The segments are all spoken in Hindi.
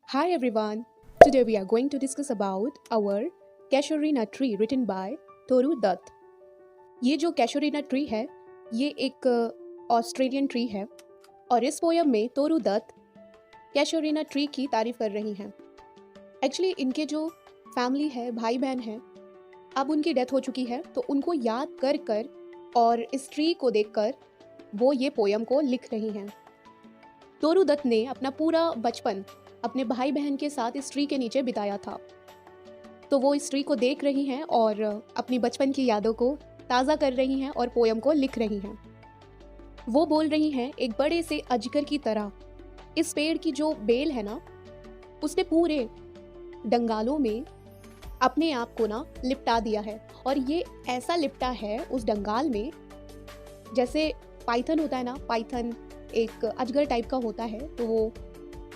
Hi everyone. Today we are going to discuss about our Casuarina tree written by Toru Dutt. ये जो कैशोरीना ट्री है ये एक ऑस्ट्रेलियन ट्री है और इस पोयम में तोरू दत्त कैशोरीना ट्री की तारीफ कर रही हैं। एक्चुअली इनके जो फैमिली है, भाई बहन है, अब उनकी डेथ हो चुकी है, तो उनको याद कर कर और इस ट्री को देखकर वो ये पोयम को लिख रही हैं। तोरू दत्त ने अपना पूरा बचपन अपने भाई बहन के साथ इस ट्री के नीचे बिताया था, तो वो इस ट्री को देख रही हैं और अपनी बचपन की यादों को ताज़ा कर रही हैं और पोयम को लिख रही हैं। वो बोल रही हैं, एक बड़े से अजगर की तरह इस पेड़ की जो बेल है ना, उसने पूरे डंगालों में अपने आप को ना लिपटा दिया है। और ये ऐसा लिपटा है उस डंगाल में जैसे पाइथन होता है ना, पाइथन एक अजगर टाइप का होता है, तो वो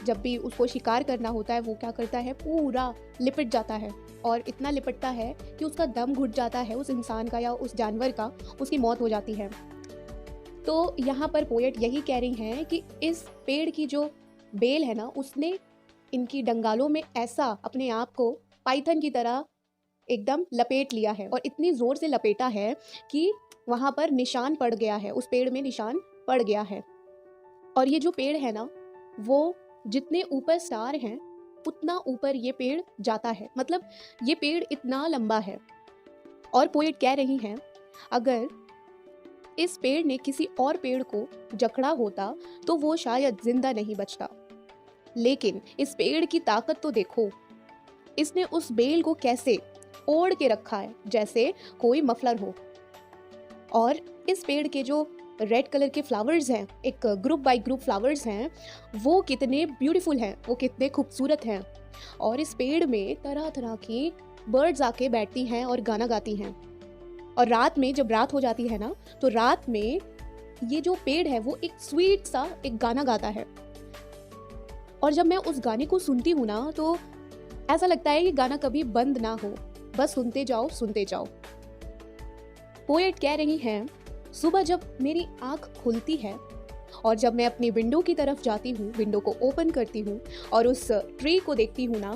जब भी उसको शिकार करना होता है वो क्या करता है, पूरा लिपट जाता है और इतना लिपटता है कि उसका दम घुट जाता है, उस इंसान का या उस जानवर का, उसकी मौत हो जाती है। तो यहाँ पर पोएट यही कह रही हैं कि इस पेड़ की जो बेल है ना, उसने इनकी डंगालों में ऐसा अपने आप को पाइथन की तरह एकदम लपेट लिया है और इतनी ज़ोर से लपेटा है कि वहाँ पर निशान पड़ गया है, उस पेड़ में निशान पड़ गया है। और ये जो पेड़ है ना, वो जितने ऊपर स्टार हैं उतना ऊपर ये पेड़ जाता है, मतलब ये पेड़ इतना लंबा है। और पोएट कह रही हैं, अगर इस पेड़ ने किसी और पेड़ को जकड़ा होता तो वो शायद जिंदा नहीं बचता, लेकिन इस पेड़ की ताकत तो देखो, इसने उस बेल को कैसे ओढ़ के रखा है जैसे कोई मफलर हो। और इस पेड़ के जो रेड कलर के फ्लावर्स हैं, एक ग्रुप बाय ग्रुप फ्लावर्स हैं, वो कितने ब्यूटीफुल हैं, वो कितने खूबसूरत हैं। और इस पेड़ में तरह तरह की बर्ड्स आके बैठती हैं और गाना गाती हैं। और रात में जब रात हो जाती है ना, तो रात में ये जो पेड़ है वो एक स्वीट सा एक गाना गाता है। और जब मैं उस गाने को सुनती हूँ ना, तो ऐसा लगता है कि गाना कभी बंद ना हो, बस सुनते जाओ सुनते जाओ। पोएट कह रही हैं, सुबह जब मेरी आंख खुलती है और जब मैं अपनी विंडो की तरफ जाती हूँ, विंडो को ओपन करती हूँ और उस ट्री को देखती हूँ ना,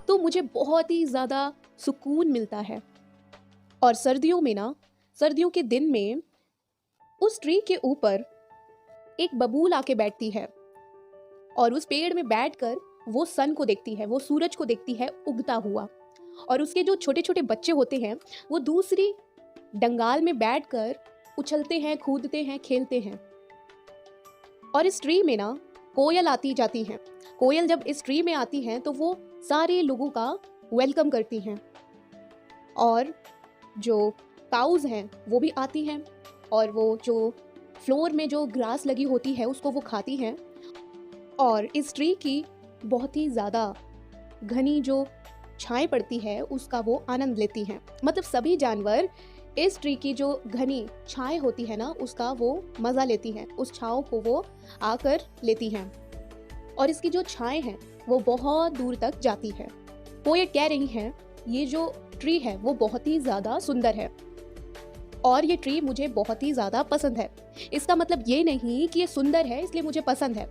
तो मुझे बहुत ही ज़्यादा सुकून मिलता है। और सर्दियों में ना, सर्दियों के दिन में उस ट्री के ऊपर एक बबूल आके बैठती है और उस पेड़ में बैठकर वो सन को देखती है, वो सूरज को देखती है उगता हुआ। और उसके जो छोटे छोटे बच्चे होते हैं वो दूसरी डंगाल में बैठकर उछलते हैं, कूदते हैं, खेलते हैं। और इस ट्री में ना कोयल आती जाती हैं। कोयल जब इस ट्री में आती हैं तो वो सारे लोगों का वेलकम करती हैं। और जो काउज हैं वो भी आती हैं और वो जो फ्लोर में जो ग्रास लगी होती है उसको वो खाती हैं। और इस ट्री की बहुत ही ज़्यादा घनी जो छाएं पड़ती है उसका वो आनंद लेती हैं। मतलब सभी जानवर इस ट्री की जो घनी छाएं होती है ना, उसका वो मज़ा लेती हैं, उस छाँव को वो आकर लेती हैं। और इसकी जो छाएं हैं वो बहुत दूर तक जाती है। पोएट कह रही हैं, ये जो ट्री है वो बहुत ही ज़्यादा सुंदर है और ये ट्री मुझे बहुत ही ज़्यादा पसंद है। इसका मतलब ये नहीं कि ये सुंदर है इसलिए मुझे पसंद है,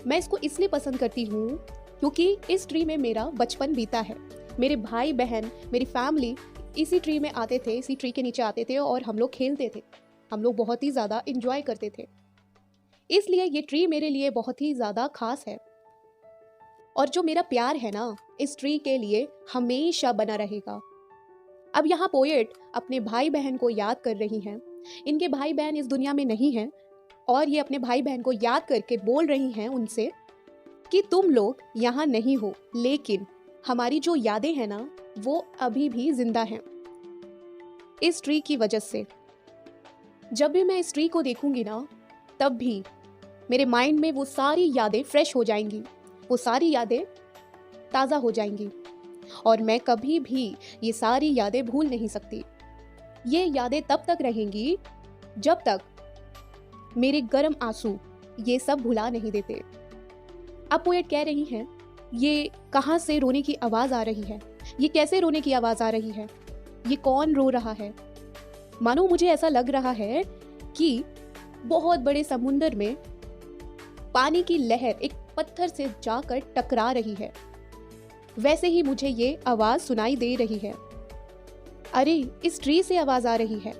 मैं इसको इसलिए पसंद करती हूँ क्योंकि इस ट्री में मेरा बचपन बीता है। मेरे भाई बहन, मेरी फैमिली इसी ट्री में आते थे, इसी ट्री के नीचे आते थे और हम लोग खेलते थे, हम लोग बहुत ही ज़्यादा इंजॉय करते थे। इसलिए ये ट्री मेरे लिए बहुत ही ज़्यादा खास है। और जो मेरा प्यार है ना इस ट्री के लिए हमेशा बना रहेगा। अब यहाँ पोएट अपने भाई बहन को याद कर रही हैं। इनके भाई बहन इस दुनिया में नहीं हैं और ये अपने भाई बहन को याद करके बोल रही हैं उनसे कि तुम लोग यहाँ नहीं हो, लेकिन हमारी जो यादें हैं ना वो अभी भी जिंदा हैं इस ट्री की वजह से। जब भी मैं इस ट्री को देखूंगी ना, तब भी मेरे माइंड में वो सारी यादें फ्रेश हो जाएंगी, वो सारी यादें ताज़ा हो जाएंगी और मैं कभी भी ये सारी यादें भूल नहीं सकती। ये यादें तब तक रहेंगी जब तक मेरे गर्म आंसू ये सब भुला नहीं देते। अब पोएट कह रही हैं, ये कहाँ से रोने की आवाज़ आ रही है, ये कैसे रोने की आवाज़ आ रही है, ये कौन रो रहा है। मानो मुझे ऐसा लग रहा है कि बहुत बड़े समुंदर में पानी की लहर, एक पत्थर से जाकर टकरा रही है, वैसे ही मुझे ये आवाज सुनाई दे रही है। अरे, इस ट्री से आवाज आ रही है।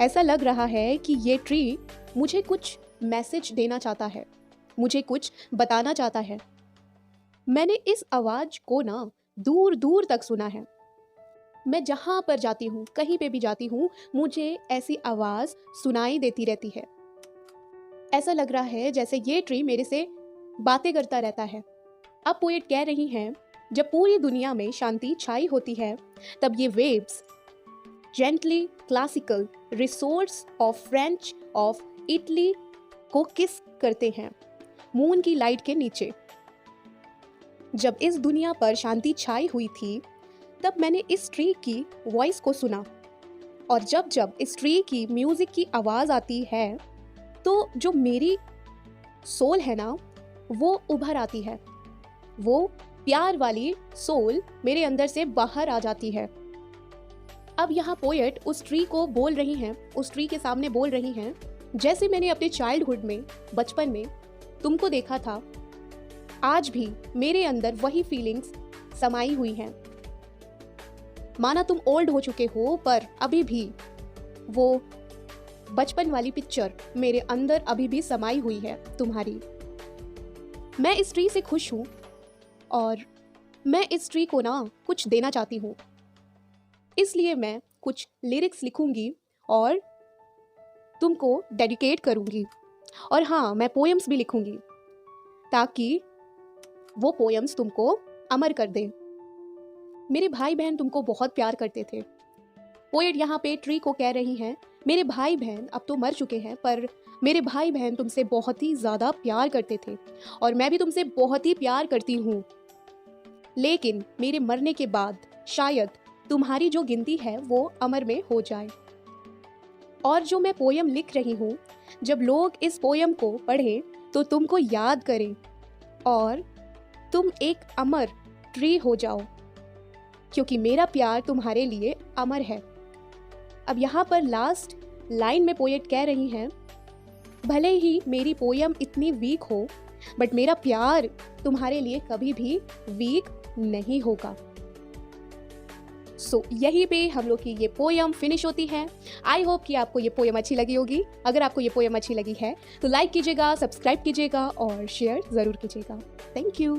ऐसा लग रहा है कि ये ट्री मुझे कुछ मैसेज देना चाहता है, मुझे कुछ बताना चाहता है। मैंने इस आवाज को ना दूर दूर तक सुना है। मैं जहां पर जाती हूँ, कहीं पे भी जाती हूँ, मुझे ऐसी आवाज सुनाई देती रहती है। ऐसा लग रहा है जैसे ये ट्री मेरे से बातें करता रहता है। अब पोएट कह रही हैं, जब पूरी दुनिया में शांति छाई होती है, तब ये waves gently classical resource of French of Italy को किस करते हैं मून की लाइट के नीचे। जब इस दुनिया पर शांति छाई हुई थी, तब मैंने इस ट्री की वॉइस को सुना, और जब जब इस ट्री की म्यूजिक की आवाज आती है, तो जो मेरी सोल है ना, वो उभर आती है। वो प्यार वाली सोल मेरे अंदर से बाहर आ जाती है। अब यहाँ पोएट उस ट्री को बोल रही हैं, उस ट्री के सामने बोल रही हैं, जैसे मैंने अपने चाइल्डहुड में, बचपन में तुमको देखा था, आज भी मेरे अंदर वही फीलिंग्स समाई हुई हैं। माना तुम ओल्ड हो चुके हो, पर अभी भी वो बचपन वाली पिक्चर मेरे अंदर अभी भी समाई हुई है तुम्हारी। मैं इस ट्री से खुश हूँ, और मैं इस ट्री को ना कुछ देना चाहती हूँ, इसलिए मैं कुछ लिरिक्स लिखूंगी और तुमको डेडिकेट करूंगी। और हाँ, मैं पोएम्स भी लिखूंगी, ताकि वो पोएम्स तुमको अमर कर दें। मेरे भाई बहन तुमको बहुत प्यार करते थे। पोएट यहाँ पे ट्री को कह रही हैं, मेरे भाई बहन अब तो मर चुके हैं, पर मेरे भाई बहन तुमसे बहुत ही ज़्यादा प्यार करते थे, और मैं भी तुमसे बहुत ही प्यार करती हूँ। लेकिन मेरे मरने के बाद शायद तुम्हारी जो गिनती है वो अमर में हो जाए। और जो मैं पोयम लिख रही हूँ, जब लोग इस पोयम को पढ़ें तो तुमको याद करें, और तुम एक अमर ट्री हो जाओ, क्योंकि मेरा प्यार तुम्हारे लिए अमर है। अब यहाँ पर लास्ट लाइन में पोएट कह रही हैं, भले ही मेरी पोयम इतनी वीक हो, बट मेरा प्यार तुम्हारे लिए कभी भी वीक नहीं होगा। सो यहीं पे हम लोग की ये पोयम फिनिश होती है। आई होप कि आपको ये पोयम अच्छी लगी होगी। अगर आपको ये पोयम अच्छी लगी है तो लाइक कीजिएगा, सब्सक्राइब कीजिएगा और शेयर ज़रूर कीजिएगा। Thank you.